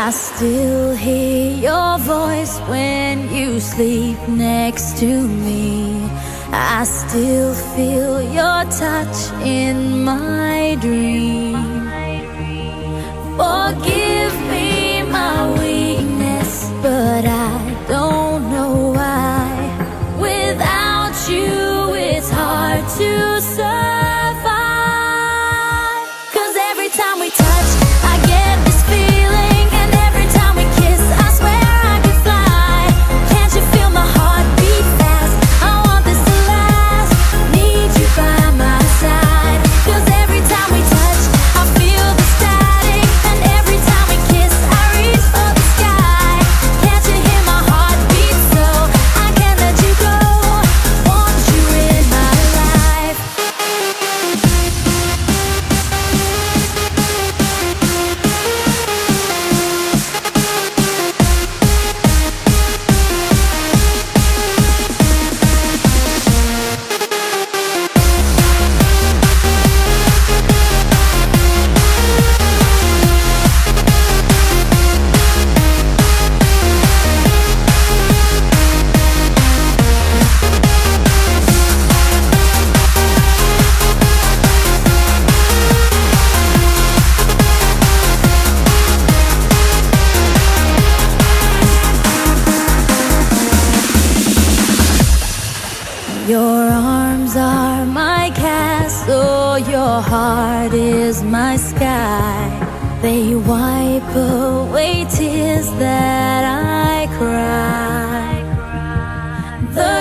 I still hear your voice when you sleep next to me. I still feel your touch in my dream. Forgive me my weakness, but I don't know why. Without you, it's hard to survive. 'Cause every time we touch, I get this feeling, and every time we kiss, I swear I could fly. Can't you feel my heart beat fast? I want this to last. Need you by my side. 'Cause every time we touch, I feel the static, and every time we kiss, I reach for the sky. Can't you hear my heart beat? So I can't let you go. Want you in my life. Your arms are my castle, your heart is my sky. They wipe away tears that I cry. The